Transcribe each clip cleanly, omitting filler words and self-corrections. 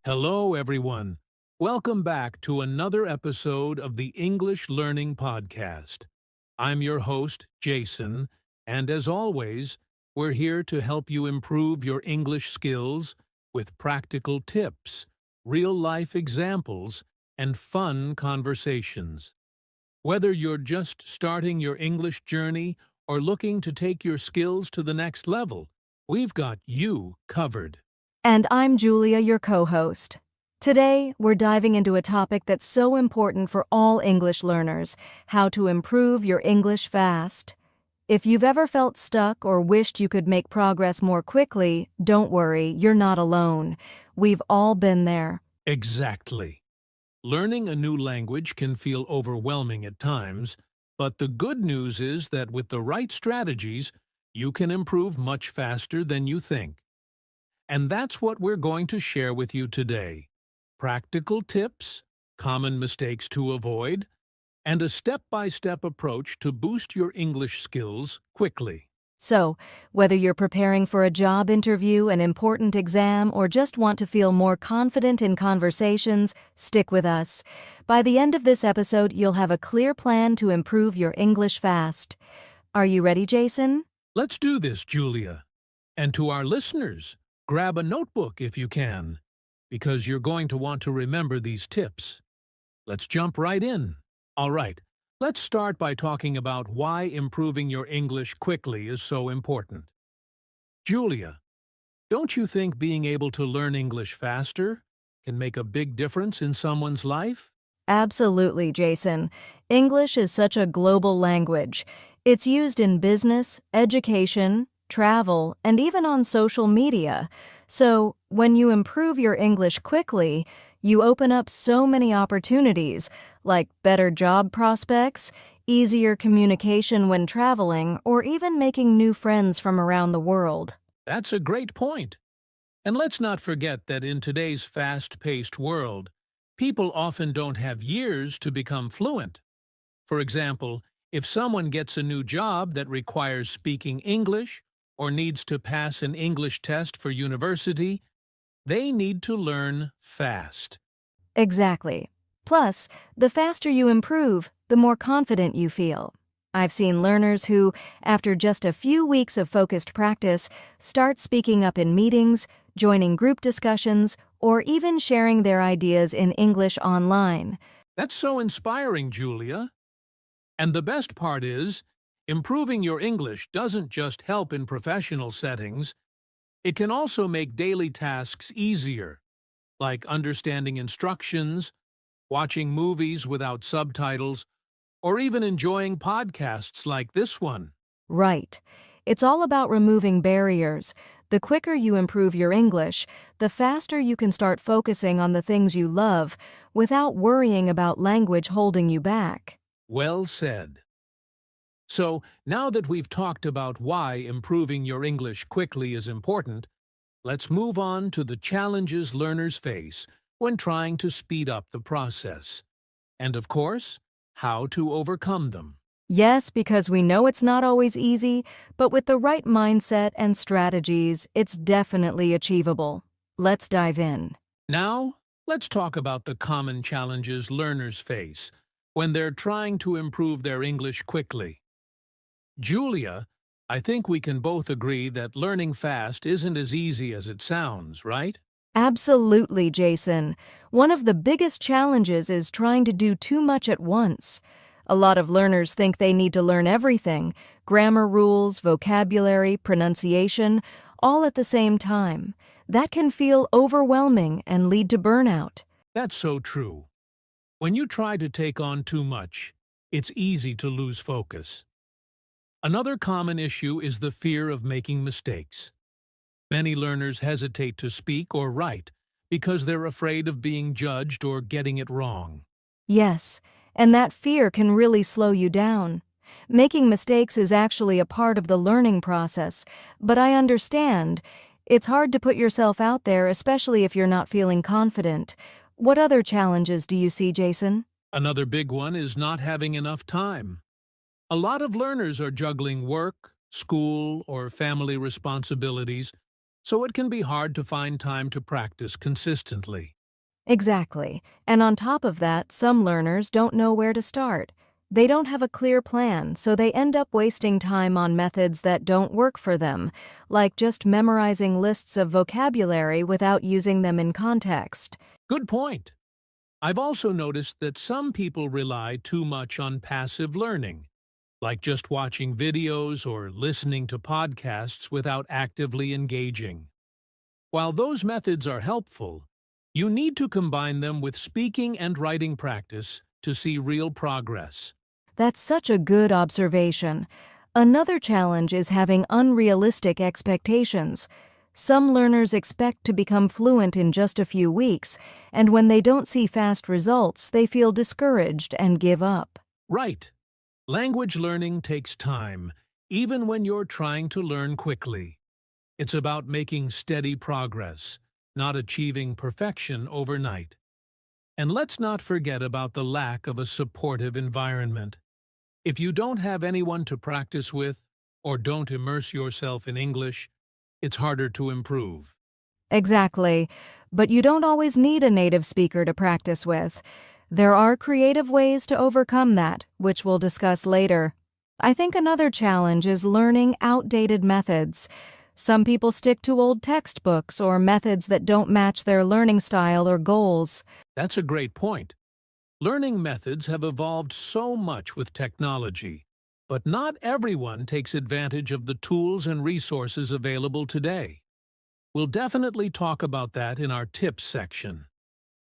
Hello, everyone. Welcome back to another episode of the English Learning Podcast. I'm your host, Jason, and as always, we're here to help you improve your English skills with practical tips, real-life examples, and fun conversations. Whether you're just starting your English journey or looking to take your skills to the next level, we've got you covered. And I'm Julia, your co-host. Today, we're diving into a topic that's so important for all English learners: how to improve your English fast. If you've ever felt stuck or wished you could make progress more quickly, don't worry, you're not alone. We've all been there. Exactly. Learning a new language can feel overwhelming at times, but the good news is that with the right strategies, you can improve much faster than you think. And that's what we're going to share with you today. Practical tips, common mistakes to avoid, and a step-by-step approach to boost your English skills quickly. So, whether you're preparing for a job interview, an important exam, or just want to feel more confident in conversations, stick with us. By the end of this episode, you'll have a clear plan to improve your English fast. Are you ready, Jason? Let's do this, Julia. And to our listeners, grab a notebook if you can, because you're going to want to remember these tips. Let's jump right in. All right, let's start by talking about why improving your English quickly is so important. Julia, don't you think being able to learn English faster can make a big difference in someone's life? Absolutely, Jason. English is such a global language. It's used in business, education, travel, and even on social media. So, when you improve your English quickly, you open up so many opportunities, like better job prospects, easier communication when traveling, or even making new friends from around the world. That's a great point. And let's not forget that in today's fast-paced world, people often don't have years to become fluent. For example, if someone gets a new job that requires speaking English or needs to pass an English test for university, they need to learn fast. Exactly. Plus, the faster you improve, the more confident you feel. I've seen learners who, after just a few weeks of focused practice, start speaking up in meetings, joining group discussions, or even sharing their ideas in English online. That's so inspiring, Julia. And the best part is, improving your English doesn't just help in professional settings, it can also make daily tasks easier, like understanding instructions, watching movies without subtitles, or even enjoying podcasts like this one. Right. It's all about removing barriers. The quicker you improve your English, the faster you can start focusing on the things you love without worrying about language holding you back. Well said. So, now that we've talked about why improving your English quickly is important, let's move on to the challenges learners face when trying to speed up the process. And of course, how to overcome them. Yes, because we know it's not always easy, but with the right mindset and strategies, it's definitely achievable. Let's dive in. Now, let's talk about the common challenges learners face when they're trying to improve their English quickly. Julia, I think we can both agree that learning fast isn't as easy as it sounds, right? Absolutely, Jason. One of the biggest challenges is trying to do too much at once. A lot of learners think they need to learn everything: grammar rules, vocabulary, pronunciation, all at the same time. That can feel overwhelming and lead to burnout. That's so true. When you try to take on too much, it's easy to lose focus. Another common issue is the fear of making mistakes. Many learners hesitate to speak or write because they're afraid of being judged or getting it wrong. Yes, and that fear can really slow you down. Making mistakes is actually a part of the learning process, but I understand. It's hard to put yourself out there, especially if you're not feeling confident. What other challenges do you see, Jason? Another big one is not having enough time. A lot of learners are juggling work, school, or family responsibilities, so it can be hard to find time to practice consistently. Exactly. And on top of that, some learners don't know where to start. They don't have a clear plan, so they end up wasting time on methods that don't work for them, like just memorizing lists of vocabulary without using them in context. Good point. I've also noticed that some people rely too much on passive learning, like just watching videos or listening to podcasts without actively engaging. While those methods are helpful, you need to combine them with speaking and writing practice to see real progress. That's such a good observation. Another challenge is having unrealistic expectations. Some learners expect to become fluent in just a few weeks, and when they don't see fast results, they feel discouraged and give up. Right. Language learning takes time, even when you're trying to learn quickly. It's about making steady progress, not achieving perfection overnight. And let's not forget about the lack of a supportive environment. If you don't have anyone to practice with, or don't immerse yourself in English, it's harder to improve. Exactly. But you don't always need a native speaker to practice with. There are creative ways to overcome that, which we'll discuss later. I think another challenge is learning outdated methods. Some people stick to old textbooks or methods that don't match their learning style or goals. That's a great point. Learning methods have evolved so much with technology, but not everyone takes advantage of the tools and resources available today. We'll definitely talk about that in our tips section.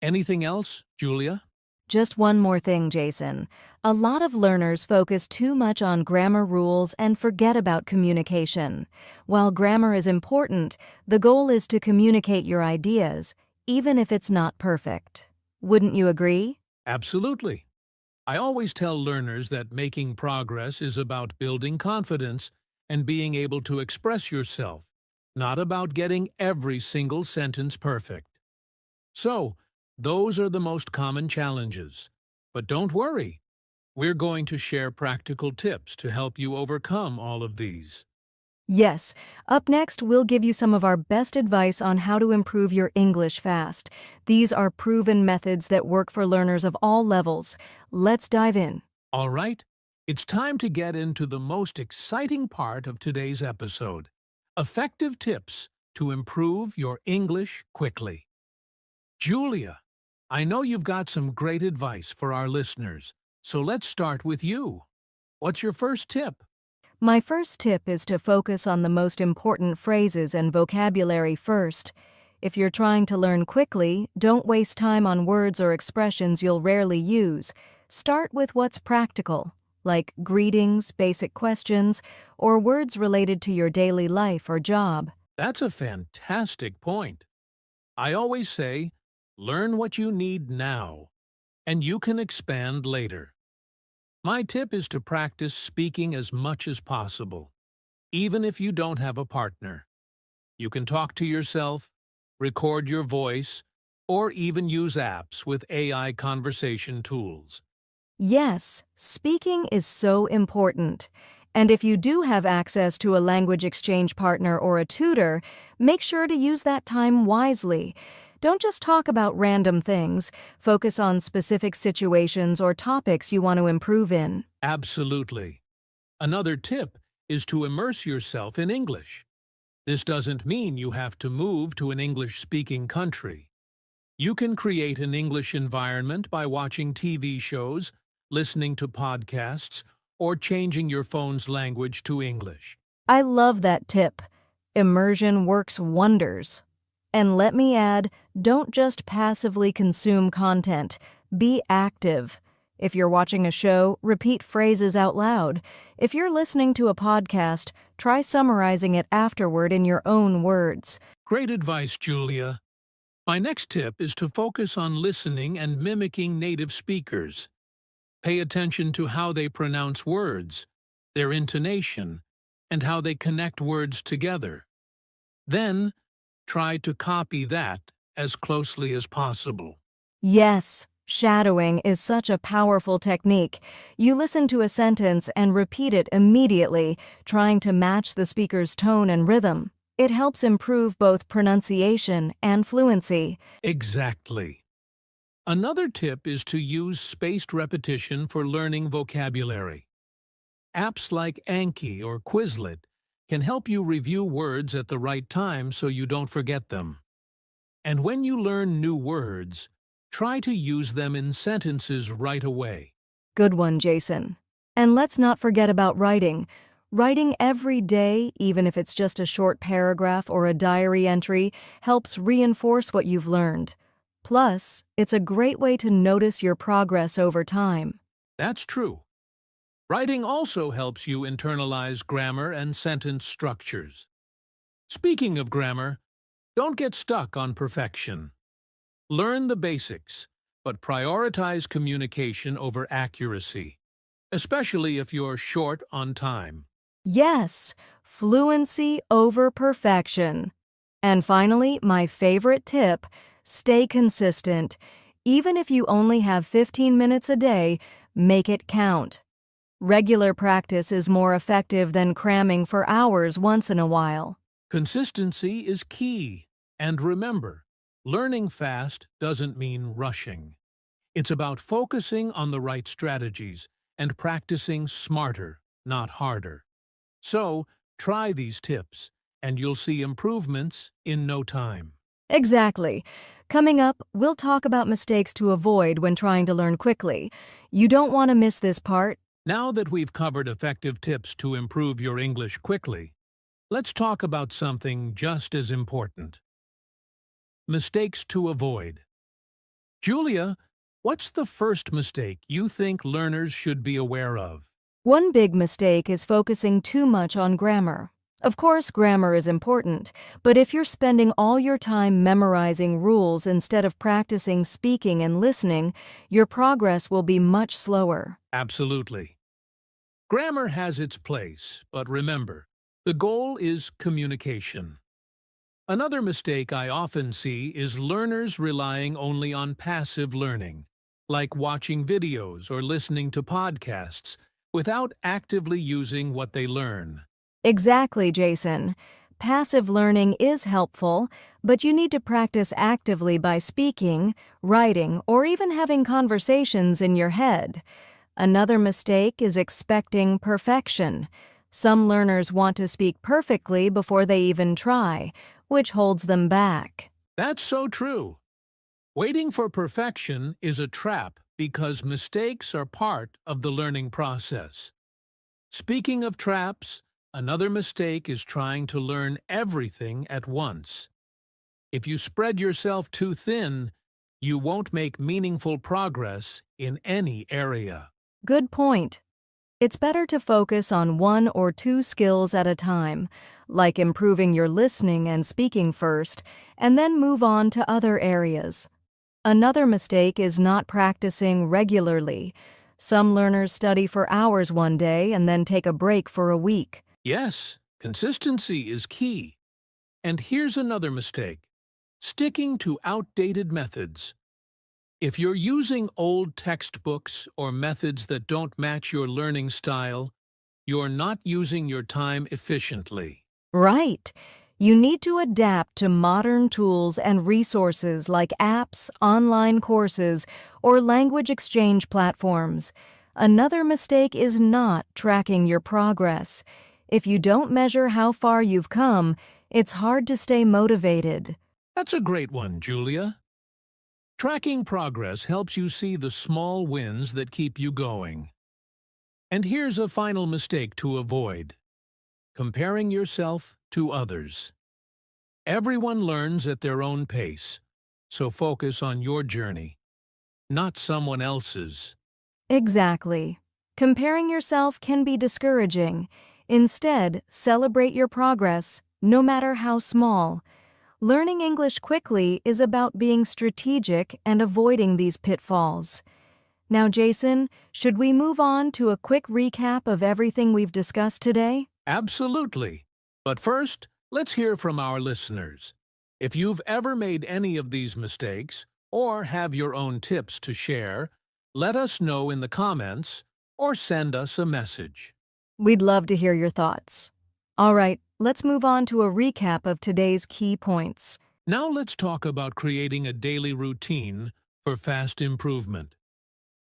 Anything else, Julia? Just one more thing, Jason. A lot of learners focus too much on grammar rules and forget about communication. While grammar is important, the goal is to communicate your ideas, even if it's not perfect. Wouldn't you agree? Absolutely. I always tell learners that making progress is about building confidence and being able to express yourself, not about getting every single sentence perfect. So, those are the most common challenges. But don't worry, we're going to share practical tips to help you overcome all of these. Yes. Up next, we'll give you some of our best advice on how to improve your English fast. These are proven methods that work for learners of all levels. Let's dive in. All right, it's time to get into the most exciting part of today's episode: effective tips to improve your English quickly. Julia, I know you've got some great advice for our listeners, so let's start with you. What's your first tip? My first tip is to focus on the most important phrases and vocabulary first. If you're trying to learn quickly, don't waste time on words or expressions you'll rarely use. Start with what's practical, like greetings, basic questions, or words related to your daily life or job. That's a fantastic point. I always say, learn what you need now, and you can expand later. My tip is to practice speaking as much as possible, even if you don't have a partner. You can talk to yourself, record your voice, or even use apps with AI conversation tools. Yes, speaking is so important. And if you do have access to a language exchange partner or a tutor, make sure to use that time wisely. Don't just talk about random things. Focus on specific situations or topics you want to improve in. Absolutely. Another tip is to immerse yourself in English. This doesn't mean you have to move to an English-speaking country. You can create an English environment by watching TV shows, listening to podcasts, or changing your phone's language to English. I love that tip. Immersion works wonders. And let me add, don't just passively consume content. Be active. If you're watching a show, repeat phrases out loud. If you're listening to a podcast, try summarizing it afterward in your own words. Great advice, Julia. My next tip is to focus on listening and mimicking native speakers. Pay attention to how they pronounce words, their intonation, and how they connect words together. Then, try to copy that as closely as possible. Yes, Shadowing is such a powerful technique. You listen to a sentence and repeat it immediately, trying to match the speaker's tone and rhythm. It helps improve both pronunciation and fluency. Exactly. Another tip is to use spaced repetition for learning vocabulary. Apps like Anki or Quizlet can help you review words at the right time so you don't forget them. And when you learn new words, try to use them in sentences right away. Good one, Jason. And let's not forget about writing. Writing every day, even if it's just a short paragraph or a diary entry, helps reinforce what you've learned. Plus, it's a great way to notice your progress over time. That's true. Writing also helps you internalize grammar and sentence structures. Speaking of grammar, don't get stuck on perfection. Learn the basics, but prioritize communication over accuracy, especially if you're short on time. Yes, fluency over perfection. And finally, my favorite tip, stay consistent. Even if you only have 15 minutes a day, make it count. Regular practice is more effective than cramming for hours once in a while. Consistency is key. And remember, learning fast doesn't mean rushing. It's about focusing on the right strategies and practicing smarter, not harder. So, try these tips, and you'll see improvements in no time. Exactly. Coming up, we'll talk about mistakes to avoid when trying to learn quickly. You don't want to miss this part. Now that we've covered effective tips to improve your English quickly, let's talk about something just as important. Mistakes to avoid. Julia, what's the first mistake you think learners should be aware of? One big mistake is focusing too much on grammar. Of course, grammar is important, but if you're spending all your time memorizing rules instead of practicing speaking and listening, your progress will be much slower. Absolutely. Grammar has its place, but remember, the goal is communication. Another mistake I often see is learners relying only on passive learning, like watching videos or listening to podcasts, without actively using what they learn. Exactly, Jason. Passive learning is helpful, but you need to practice actively by speaking, writing, or even having conversations in your head. Another mistake is expecting perfection. Some learners want to speak perfectly before they even try, which holds them back. That's so true. Waiting for perfection is a trap because mistakes are part of the learning process. Speaking of traps, another mistake is trying to learn everything at once. If you spread yourself too thin, you won't make meaningful progress in any area. Good point. It's better to focus on one or two skills at a time, like improving your listening and speaking first, and then move on to other areas. Another mistake is not practicing regularly. Some learners study for hours one day and then take a break for a week. Yes, consistency is key. And here's another mistake: sticking to outdated methods. If you're using old textbooks or methods that don't match your learning style, you're not using your time efficiently. Right. You need to adapt to modern tools and resources like apps, online courses, or language exchange platforms. Another mistake is not tracking your progress. If you don't measure how far you've come, it's hard to stay motivated. That's a great one, Julia. Tracking progress helps you see the small wins that keep you going. And here's a final mistake to avoid: comparing yourself to others. Everyone learns at their own pace, so focus on your journey, not someone else's. Exactly. Comparing yourself can be discouraging. Instead, celebrate your progress, no matter how small. Learning English quickly is about being strategic and avoiding these pitfalls. Now, Jason, should we move on to a quick recap of everything we've discussed today? Absolutely. But first, let's hear from our listeners. If you've ever made any of these mistakes, or have your own tips to share, let us know in the comments or send us a message. We'd love to hear your thoughts. All right, let's move on to a recap of today's key points. Now let's talk about creating a daily routine for fast improvement.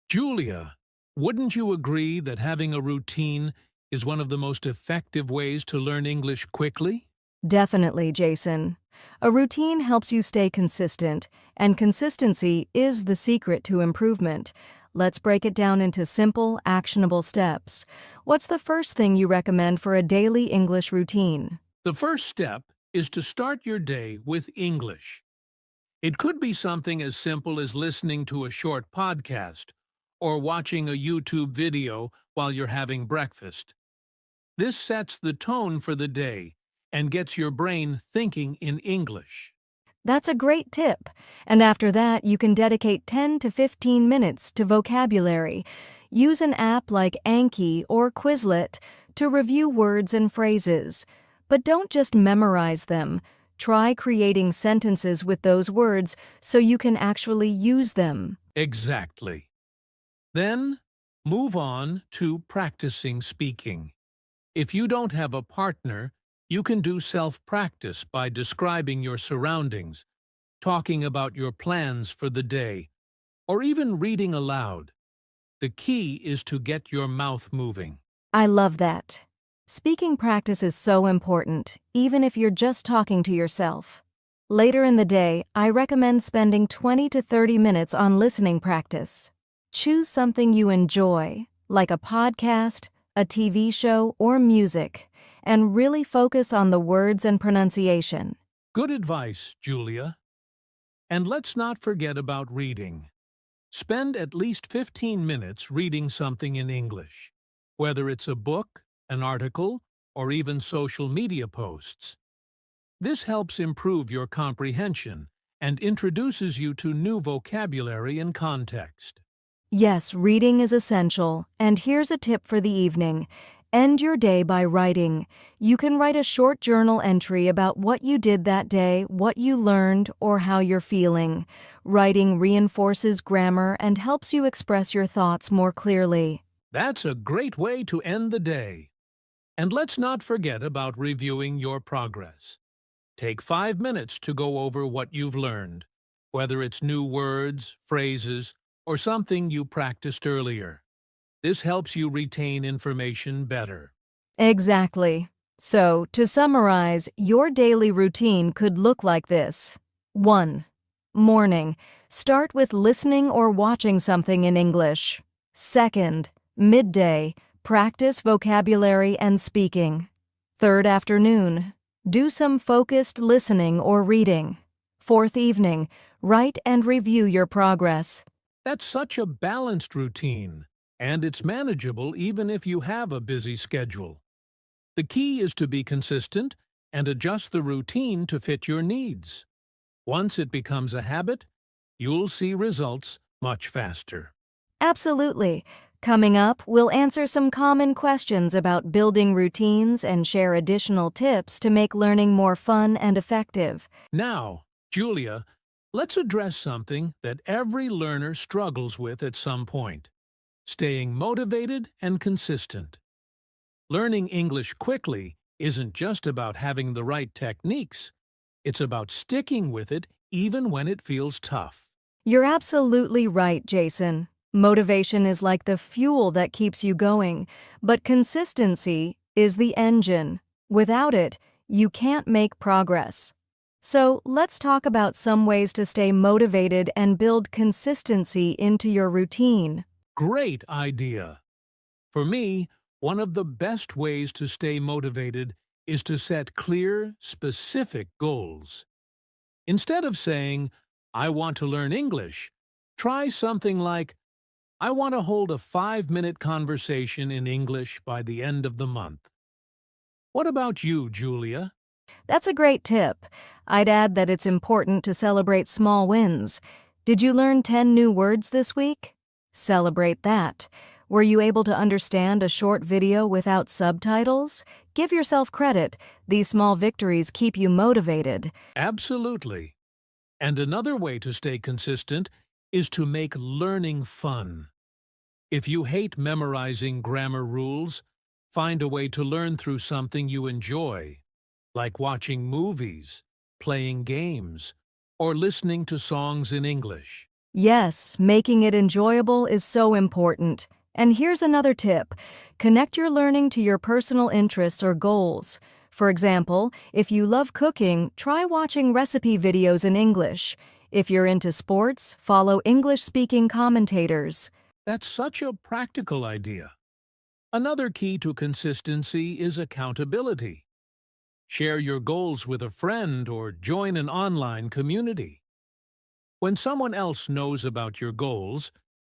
Julia, wouldn't you agree that having a routine is one of the most effective ways to learn English quickly? Definitely, Jason. A routine helps you stay consistent, and consistency is the secret to improvement. Let's break it down into simple, actionable steps. What's the first thing you recommend for a daily English routine? The first step is to start your day with English. It could be something as simple as listening to a short podcast or watching a YouTube video while you're having breakfast. This sets the tone for the day and gets your brain thinking in English. That's a great tip. And after that, you can dedicate 10 to 15 minutes to vocabulary. Use an app like Anki or Quizlet to review words and phrases. But don't just memorize them. Try creating sentences with those words so you can actually use them. Exactly. Then, move on to practicing speaking. If you don't have a partner, you can do self-practice by describing your surroundings, talking about your plans for the day, or even reading aloud. The key is to get your mouth moving. I love that. Speaking practice is so important, even if you're just talking to yourself. Later in the day, I recommend spending 20 to 30 minutes on listening practice. Choose something you enjoy, like a podcast, a TV show, or music, and really focus on the words and pronunciation. Good advice, Julia. And let's not forget about reading. Spend at least 15 minutes reading something in English, whether it's a book, an article, or even social media posts. This helps improve your comprehension and introduces you to new vocabulary and context. Yes, reading is essential, and here's a tip for the evening. End your day by writing. You can write a short journal entry about what you did that day, what you learned, or how you're feeling. Writing reinforces grammar and helps you express your thoughts more clearly. That's a great way to end the day. And let's not forget about reviewing your progress. Take 5 minutes to go over what you've learned, whether it's new words, phrases, or something you practiced earlier. This helps you retain information better. Exactly. So, to summarize, your daily routine could look like this. 1. Morning. Start with listening or watching something in English. 2. Midday. Practice vocabulary and speaking. 3rd afternoon. Do some focused listening or reading. 4th evening. Write and review your progress. That's such a balanced routine, and it's manageable even if you have a busy schedule. The key is to be consistent and adjust the routine to fit your needs. Once it becomes a habit, you'll see results much faster. Absolutely. Coming up, we'll answer some common questions about building routines and share additional tips to make learning more fun and effective. Now, Julia, let's address something that every learner struggles with at some point: staying motivated and consistent. Learning English quickly isn't just about having the right techniques. It's about sticking with it even when it feels tough. You're absolutely right, Jason. Motivation is like the fuel that keeps you going, but consistency is the engine. Without it, you can't make progress. So let's talk about some ways to stay motivated and build consistency into your routine. Great idea! For me, one of the best ways to stay motivated is to set clear, specific goals. Instead of saying, "I want to learn English," try something like, "I want to hold a 5-minute conversation in English by the end of the month." What about you, Julia? That's a great tip. I'd add that it's important to celebrate small wins. Did you learn 10 new words this week? Celebrate that. Were you able to understand a short video without subtitles? Give yourself credit. These small victories keep you motivated. Absolutely. And another way to stay consistent is to make learning fun. If you hate memorizing grammar rules, find a way to learn through something you enjoy, like watching movies, playing games, or listening to songs in English. Yes, making it enjoyable is so important. And here's another tip. Connect your learning to your personal interests or goals. For example, if you love cooking, try watching recipe videos in English. If you're into sports, follow English-speaking commentators. That's such a practical idea. Another key to consistency is accountability. Share your goals with a friend or join an online community. When someone else knows about your goals,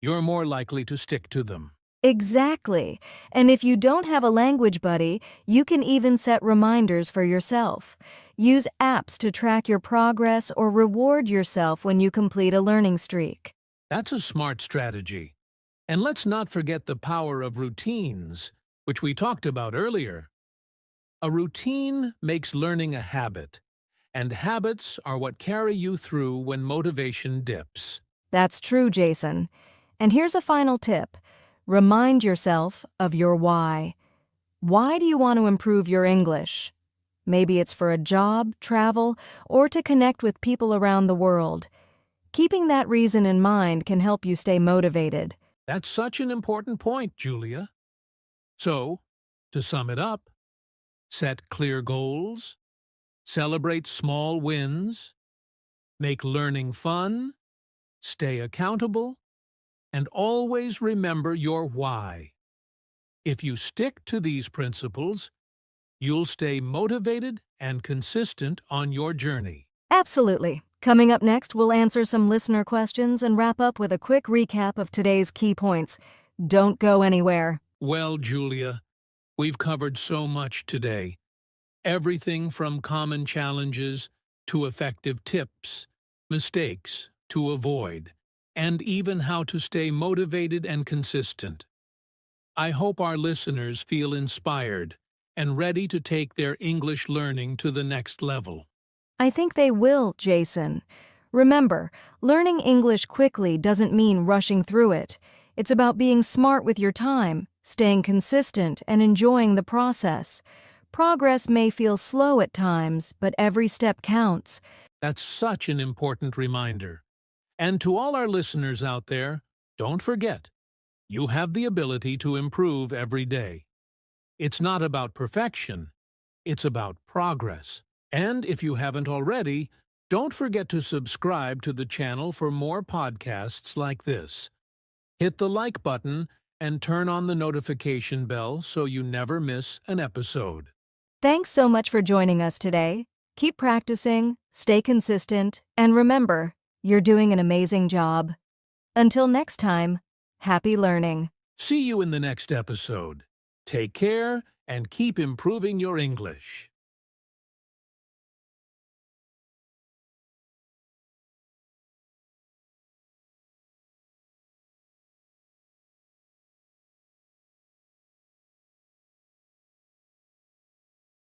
you're more likely to stick to them. Exactly. And if you don't have a language buddy, you can even set reminders for yourself. Use apps to track your progress or reward yourself when you complete a learning streak. That's a smart strategy. And let's not forget the power of routines, which we talked about earlier. A routine makes learning a habit, and habits are what carry you through when motivation dips. That's true, Jason. And here's a final tip. Remind yourself of your why. Why do you want to improve your English? Maybe it's for a job, travel, or to connect with people around the world. Keeping that reason in mind can help you stay motivated. That's such an important point, Julia. So, to sum it up, set clear goals, celebrate small wins, make learning fun, stay accountable, and always remember your why. If you stick to these principles, you'll stay motivated and consistent on your journey. Absolutely. Coming up next, we'll answer some listener questions and wrap up with a quick recap of today's key points. Don't go anywhere. Well, Julia, we've covered so much today. Everything from common challenges to effective tips, mistakes to avoid, and even how to stay motivated and consistent. I hope our listeners feel inspired and ready to take their English learning to the next level. I think they will, Jason. Remember, learning English quickly doesn't mean rushing through it. It's about being smart with your time, staying consistent, and enjoying the process. Progress may feel slow at times, but every step counts. That's such an important reminder. And to all our listeners out there, don't forget, you have the ability to improve every day. It's not about perfection, it's about progress. And if you haven't already, don't forget to subscribe to the channel for more podcasts like this. Hit the like button and turn on the notification bell so you never miss an episode. Thanks so much for joining us today. Keep practicing, stay consistent, and remember, you're doing an amazing job. Until next time, happy learning. See you in the next episode. Take care and keep improving your English.